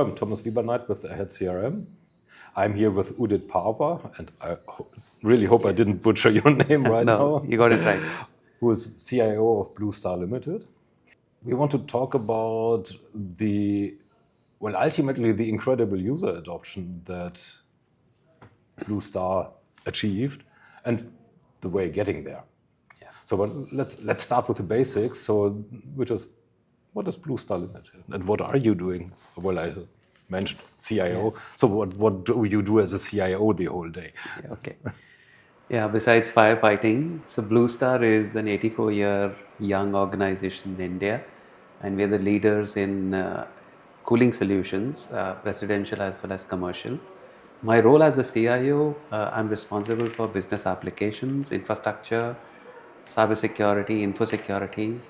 I'm Thomas Wieberneit with Head CRM. I'm here with Udit Pahwa, and I really hope I didn't butcher your name right No, now. you got it right. Who is CIO of Blue Star Ltd. We want to talk about ultimately the incredible user adoption that Blue Star achieved and the way getting there. Yeah. So let's start with the basics. So, which is, what is Blue Star Limited and what are you doing? Well, I mentioned CIO. So what do you do as a CIO the whole day? Yeah, okay. Yeah, besides firefighting, so Blue Star is an 84-year young organization in India, and we're the leaders in cooling solutions, residential as well as commercial. My role as a CIO, I'm responsible for business applications, infrastructure, cybersecurity, info security,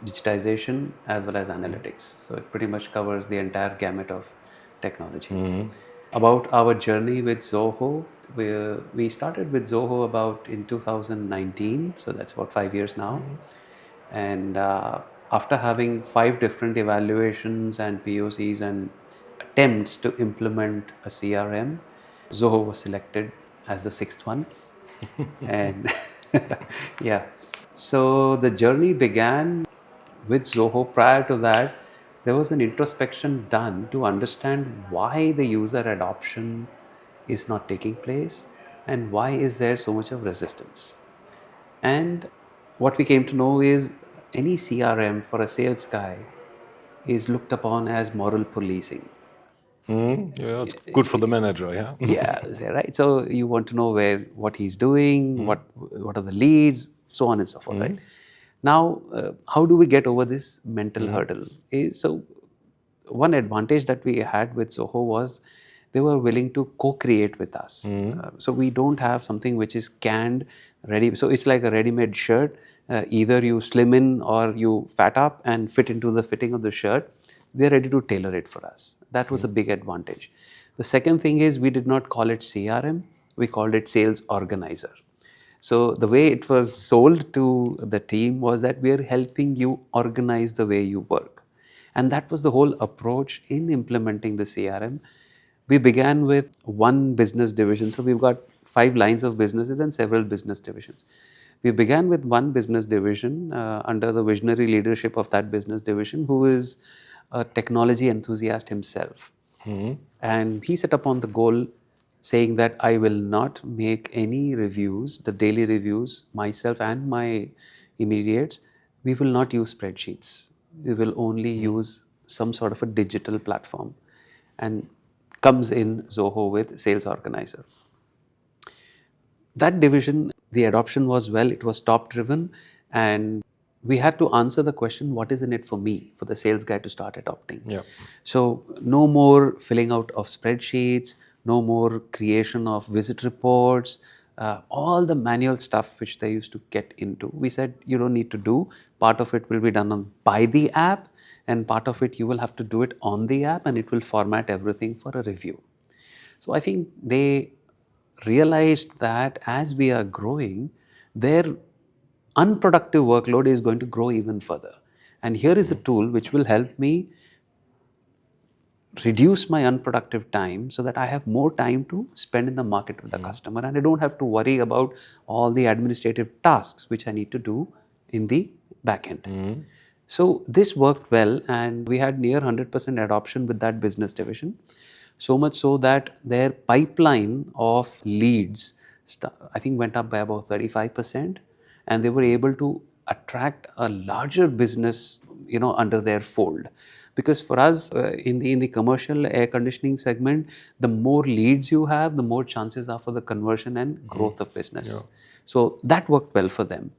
digitization, as well as analytics. So it pretty much covers the entire gamut of technology. About our journey with Zoho, we started with Zoho about in 2019, so that's about 5 years now. And after having 5 different evaluations and POCs and attempts to implement a CRM, Zoho was selected as the 6th one. And yeah, so the journey began with Zoho. Prior to that, there was an introspection done to understand why the user adoption is not taking place and why is there so much of resistance. And what we came to know is any CRM for a sales guy is looked upon as moral policing. Yeah, it's good for the manager, yeah? Yeah, right. So you want to know what he's doing, what are the leads, so on and so forth, right? Now, how do we get over this mental hurdle? So one advantage that we had with Zoho was they were willing to co-create with us. So we don't have something which is canned, ready. So it's like a ready-made shirt. Either you slim in or you fat up and fit into the fitting of the shirt. They're ready to tailor it for us. That was a big advantage. The second thing is we did not call it CRM. We called it sales organizer. So the way it was sold to the team was that we are helping you organize the way you work. And that was the whole approach in implementing the CRM. We began with one business division. So we've got 5 lines of businesses and several business divisions. We began with one business division under the visionary leadership of that business division, who is a technology enthusiast himself. And he set upon the goal saying that I will not make any reviews, the daily reviews, myself and my immediates. We will not use spreadsheets. We will only use some sort of a digital platform, and comes in Zoho with Sales Organizer. That division, the adoption was it was top driven, and we had to answer the question, what is in it for me, for the sales guy to start adopting? Yeah. So no more filling out of spreadsheets, no more creation of visit reports, all the manual stuff which they used to get into. We said, you don't need to do. Part of it will be done by the app, and part of it you will have to do it on the app, and it will format everything for a review. So I think they realized that as we are growing, their unproductive workload is going to grow even further. And here is a tool which will help me reduce my unproductive time so that I have more time to spend in the market with the customer, and I don't have to worry about all the administrative tasks which I need to do in the back end. So this worked well, and we had near 100% adoption with that business division. So much so that their pipeline of leads, I think, went up by about 35%, and they were able to attract a larger business, under their fold. Because for us, in the commercial air conditioning segment, the more leads you have, the more chances are for the conversion and growth of business. Yeah. So that worked well for them.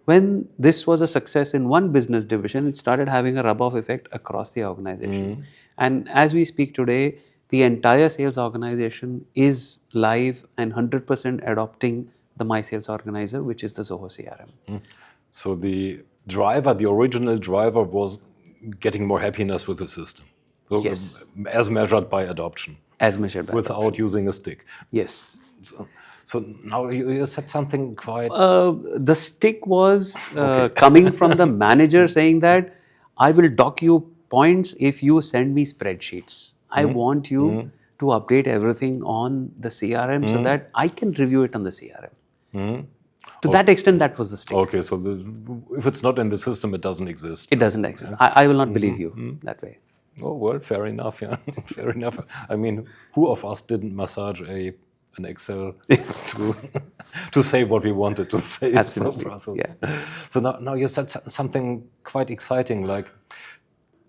When this was a success in one business division, it started having a rub-off effect across the organization. And as we speak today, the entire sales organization is live and 100% adopting the My Sales Organizer, which is the Zoho CRM. So the original driver was getting more happiness with the system. So yes. As measured by adoption. As measured by without adoption. Using a stick. Yes. So now you said something quite... the stick was coming from the manager saying that I will dock you points if you send me spreadsheets. I want you to update everything on the CRM so that I can review it on the CRM. To that extent, that was the stick. Okay, so if it's not in the system, it doesn't exist. It doesn't exist. I will not believe you that way. Oh, well, fair enough, yeah. Fair enough. I mean, who of us didn't massage an Excel to say what we wanted to say? Absolutely, yeah. So now you said something quite exciting, like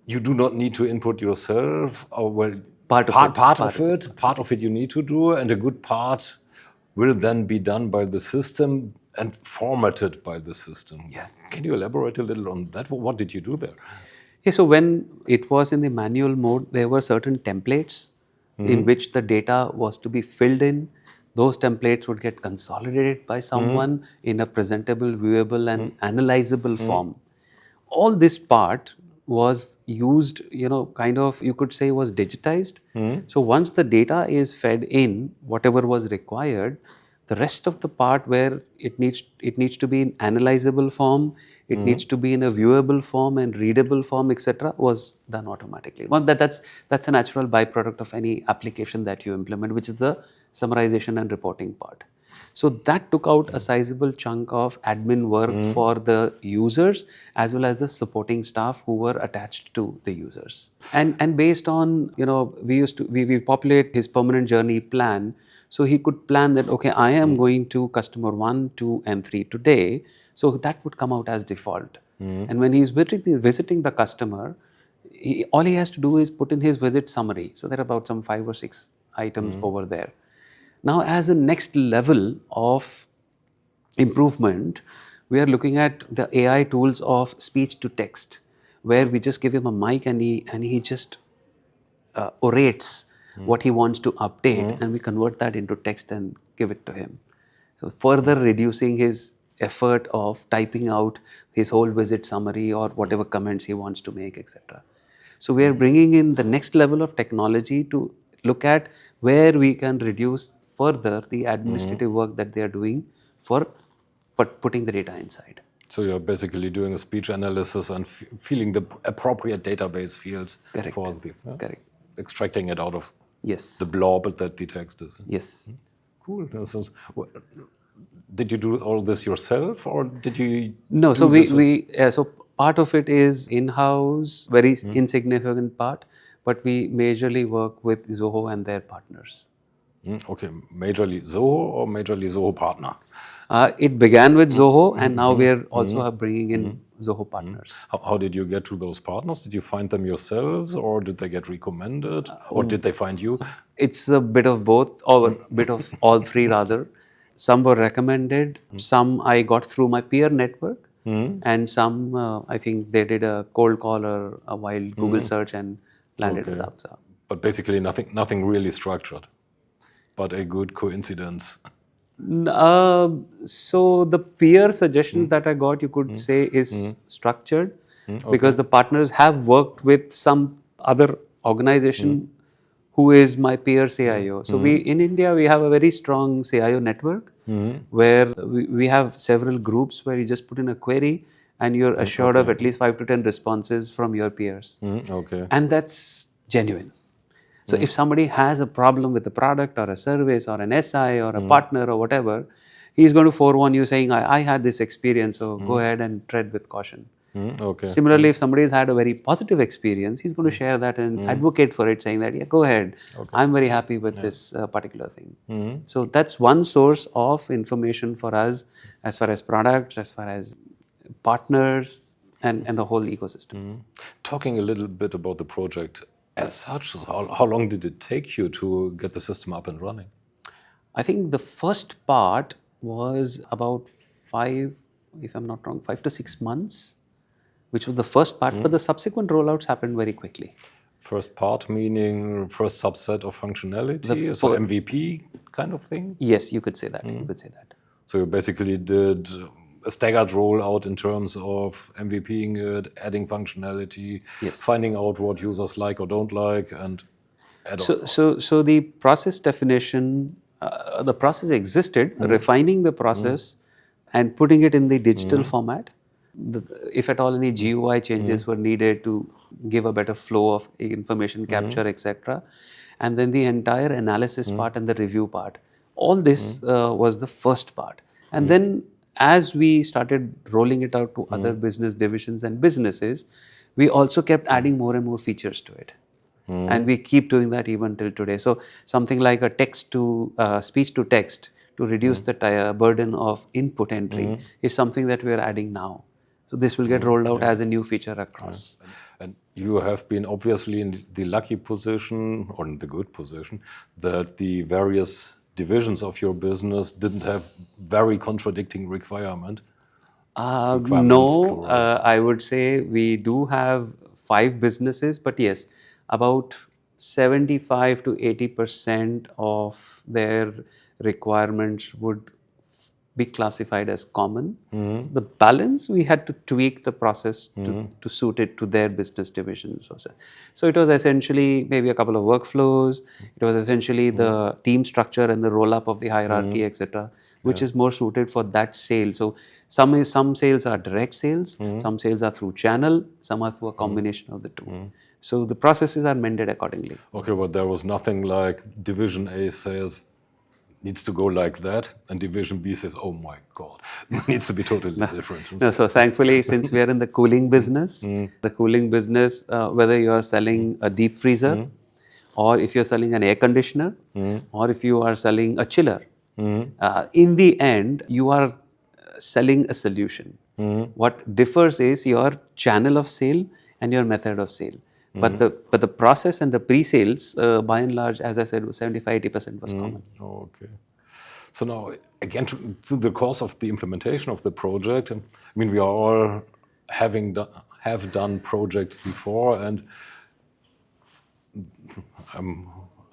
you do not need to input yourself, or well, part of it you need to do, and a good part will then be done by the system and formatted by the system. Yeah. Can you elaborate a little on that? What did you do there? Yeah, so when it was in the manual mode, there were certain templates in which the data was to be filled in. Those templates would get consolidated by someone in a presentable, viewable, and analyzable form. All this part was used, kind of, you could say, was digitized. So once the data is fed in, whatever was required, the rest of the part where it needs to be in analyzable form, it needs to be in a viewable form and readable form, etc., was done automatically. Well, that's a natural byproduct of any application that you implement, which is the summarization and reporting part. So that took out a sizable chunk of admin work for the users as well as the supporting staff who were attached to the users. And based on, we populate his permanent journey plan. So he could plan that, okay, I am going to customer 1, 2, and 3 today. So that would come out as default. And when he's visiting the customer, all he has to do is put in his visit summary. So there are about some 5 or 6 items over there. Now, as a next level of improvement, we are looking at the AI tools of speech to text, where we just give him a mic and he just orates what he wants to update, and we convert that into text and give it to him. So further reducing his effort of typing out his whole visit summary or whatever comments he wants to make, etc. So we are bringing in the next level of technology to look at where we can reduce further the administrative work that they are doing for putting the data inside. So you're basically doing a speech analysis and feeling the appropriate database fields. Correct. For the Correct. Extracting it out of yes. the blob that the text is. Yes. Cool. Did you do all this yourself, or did you? No. So so part of it is in-house, very insignificant part, but we majorly work with Zoho and their partners. Okay, majorly Zoho or majorly Zoho partner? It began with Zoho, and now we are also bringing in Zoho partners. How did you get to those partners? Did you find them yourselves, or did they get recommended, or did they find you? It's a bit of both, or a bit of all three rather. Some were recommended, some I got through my peer network, and some I think they did a cold call or a wild Google search and landed with us. But basically nothing really structured, but a good coincidence. So the peer suggestions that I got, you could say, is structured because the partners have worked with some other organization who is my peer CIO. So in India, we have a very strong CIO network where we have several groups where you just put in a query and you're assured of at least 5 to 10 responses from your peers. And that's genuine. So if somebody has a problem with a product or a service or an SI or a partner or whatever, he's going to forewarn you saying, I had this experience, so go ahead and tread with caution. Similarly, if somebody has had a very positive experience, he's going to share that and advocate for it, saying that, yeah, go ahead. I'm very happy with this particular thing. So that's one source of information for us as far as products, as far as partners, and the whole ecosystem. Talking a little bit about the project as such, how long did it take you to get the system up and running? I think the first part was about 5 to 6 months, which was the first part, but the subsequent rollouts happened very quickly. First part meaning first subset of functionality, so MVP kind of thing? Yes, you could say that. You could say that. So you basically did a staggered rollout in terms of MVPing it, adding functionality, finding out what users like or don't like, and add on. So the process definition, the process existed, refining the process and putting it in the digital format. if at all any GUI changes were needed to give a better flow of information capture, etc. And then the entire analysis part and the review part. All this was the first part. And then as we started rolling it out to other business divisions and businesses, we also kept adding more and more features to it. And we keep doing that even till today. So something like a text to speech to text to reduce the burden of input entry is something that we are adding now. So this will get rolled out as a new feature across. And you have been obviously in the lucky position, or in the good position, that the various divisions of your business didn't have very contradicting requirements. No, I would say we do have 5 businesses, but yes, about 75 to 80% of their requirements would be classified as common. So the balance, we had to tweak the process to suit it to their business divisions. So it was essentially maybe a couple of workflows. It was essentially the team structure and the roll-up of the hierarchy, etc., which is more suited for that sale. So some sales are direct sales, some sales are through channel, some are through a combination of the two. So the processes are mended accordingly. Okay, but there was nothing like Division A says needs to go like that, and Division B says, oh my God, it needs to be totally different. No, so thankfully, since we are in the cooling business, whether you are selling a deep freezer, or if you're selling an air conditioner, or if you are selling a chiller, in the end, you are selling a solution. What differs is your channel of sale and your method of sale. But the process and the pre-sales, by and large, as I said, was 75-80% was common. Okay. So now, again, to the course of the implementation of the project, I mean, we are all have done projects before, and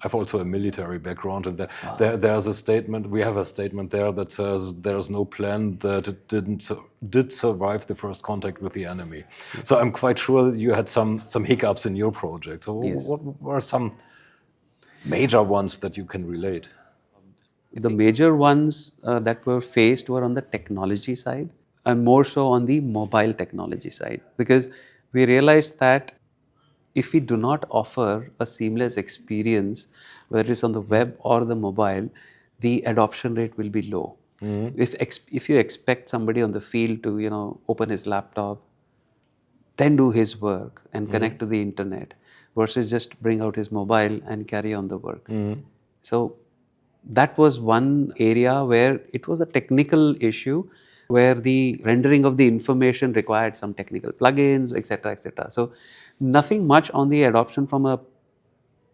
I've also a military background, and there's a statement. We have a statement there that says there's no plan that it did survive the first contact with the enemy. So I'm quite sure you had some hiccups in your project. So what were some major ones that you can relate? The major ones that were faced were on the technology side, and more so on the mobile technology side, because we realized that if we do not offer a seamless experience, whether it's on the web or the mobile, the adoption rate will be low. If you expect somebody on the field to open his laptop, then do his work and connect to the internet, versus just bring out his mobile and carry on the work. So that was one area where it was a technical issue, where the rendering of the information required some technical plugins, etc., etc. So nothing much on the adoption from a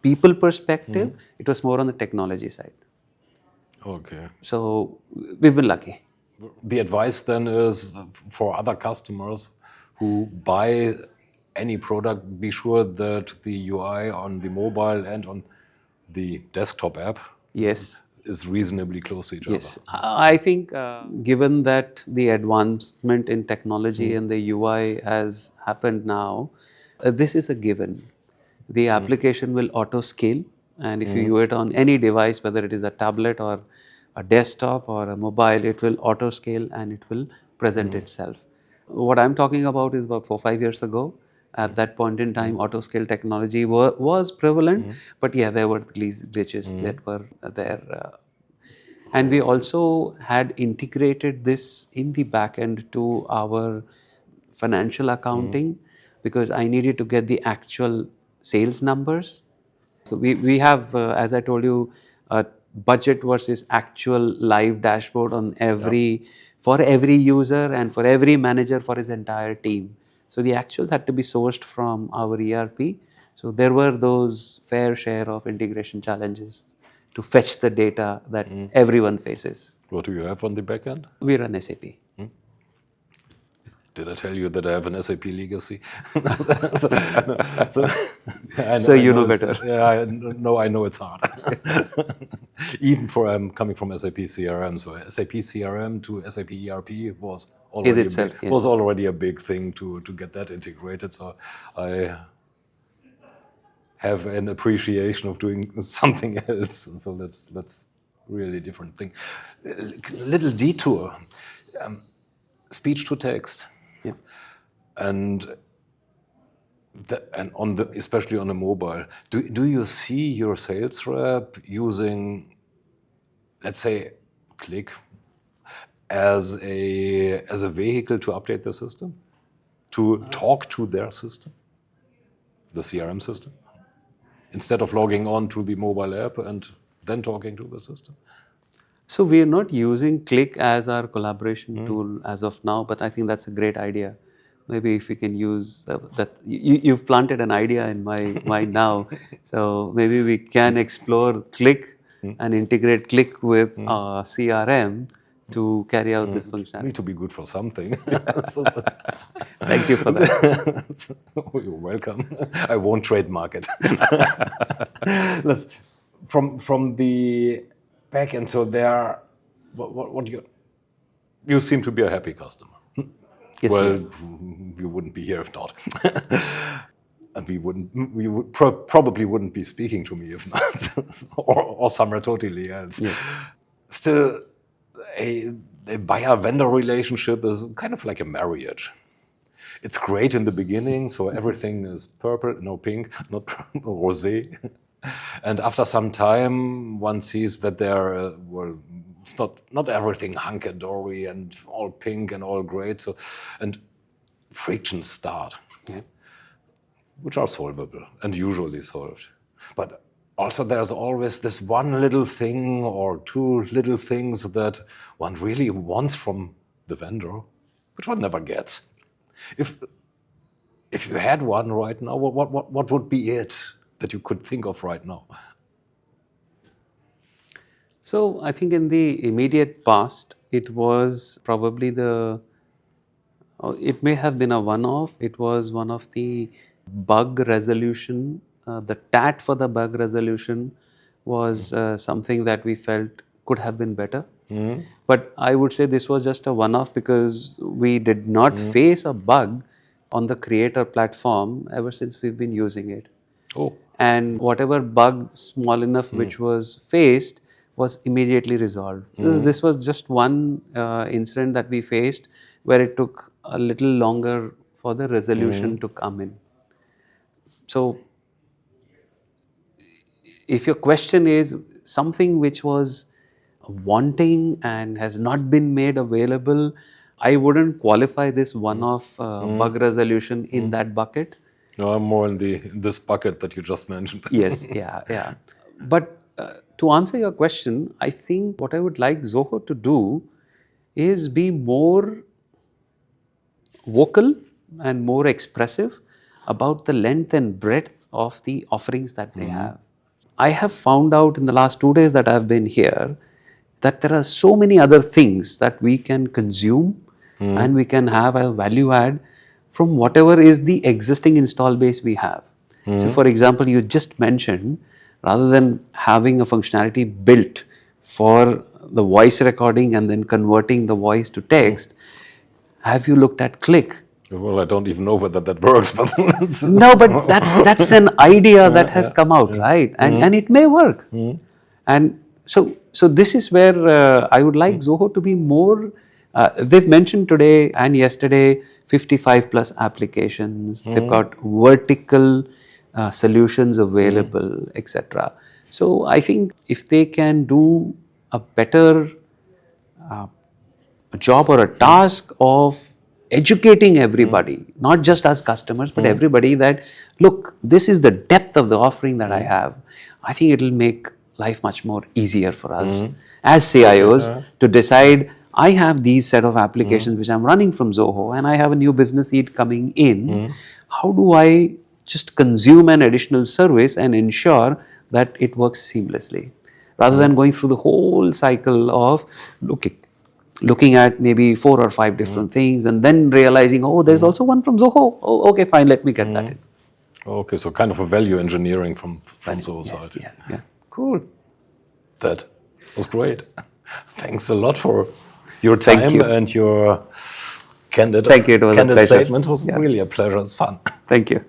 people perspective. It was more on the technology side. Okay. So we've been lucky. The advice then is for other customers who buy any product, be sure that the UI on the mobile and on the desktop app is reasonably close to each other. Yes, I think given that the advancement in technology and the UI has happened now, this is a given. The application will auto-scale, and if you do it on any device, whether it is a tablet or a desktop or a mobile, it will auto-scale and it will present itself. What I'm talking about is about 4-5 years ago. At that point in time, auto-scale technology was prevalent, but there were glitches that were there. And we also had integrated this in the back end to our financial accounting, because I needed to get the actual sales numbers. So we have, as I told you, a budget versus actual live dashboard on for every user and for every manager for his entire team. So the actuals had to be sourced from our ERP. So there were those fair share of integration challenges to fetch the data that everyone faces. What do you have on the back end? We run SAP. Did I tell you that I have an SAP legacy? So you know better. Yeah, I know it's hard. Even coming from SAP CRM, so SAP CRM to SAP ERP was already a big thing to get that integrated. So I have an appreciation of doing something else. So that's really a different thing. Little detour. Speech to text. Yeah. And especially on the mobile, do you see your sales rep using, let's say, Click as a vehicle to update the system, to talk to their system, the CRM system, instead of logging on to the mobile app and then talking to the system? So we are not using Click as our collaboration tool as of now, but I think that's a great idea. Maybe if we can use that, you've planted an idea in my mind now. So maybe we can explore Click and integrate Click with CRM to carry out this functionality. Need to be good for something. Thank you for that. You're welcome. I won't trademark it. From the back end, so there, what you seem to be a happy customer. Yes, well, you wouldn't be here if not. And we would probably wouldn't be speaking to me if not, or somewhere totally else. Yeah. Still, a buyer-vendor relationship is kind of like a marriage. It's great in the beginning, so everything is purple, no pink, not rosé. And after some time, one sees that there, it's not everything hunky-dory and all pink and all great. So, and frictions start, which are solvable and usually solved. But also there's always this one little thing or two little things that one really wants from the vendor, which one never gets. If you had one right now, what would be it that you could think of right now? So I think in the immediate past, it was probably it may have been a one-off. It was one of the bug resolution. The TAT for the bug resolution was something that we felt could have been better. But I would say this was just a one-off because we did not face a bug on the creator platform ever since we've been using it. Oh. And whatever bug small enough which was faced was immediately resolved. This was just one incident that we faced where it took a little longer for the resolution to come in. So if your question is something which was wanting and has not been made available, I wouldn't qualify this one-off bug resolution in that bucket. No, I'm more in this bucket that you just mentioned. Yes, yeah. But to answer your question, I think what I would like Zoho to do is be more vocal and more expressive about the length and breadth of the offerings that they have. I have found out in the last 2 days that I've been here that there are so many other things that we can consume and we can have a value add from whatever is the existing install base we have. So for example, you just mentioned, rather than having a functionality built for the voice recording and then converting the voice to text, have you looked at Click? Well, I don't even know whether that works, but no, but that's an idea that has come out, right? And it may work. And so this is where I would like Zoho to be more. They've mentioned today and yesterday 55 plus applications. They've got vertical solutions available, etc. So I think if they can do a better job or a task of educating everybody, not just us customers, but everybody that, look, this is the depth of the offering that I have, I think it'll make life much more easier for us as CIOs to decide, I have these set of applications which I'm running from Zoho and I have a new business need coming in. How do I just consume an additional service and ensure that it works seamlessly? Rather than going through the whole cycle of looking at maybe 4 or 5 different things and then realizing, oh, there's also one from Zoho. Oh, okay, fine, let me get that in. Okay, so kind of a value engineering from Zoho side. Yeah. Cool. That was great. Thanks a lot for your time and your candid Thank you. It was a pleasure. statement. It was really a pleasure. It's fun. Thank you.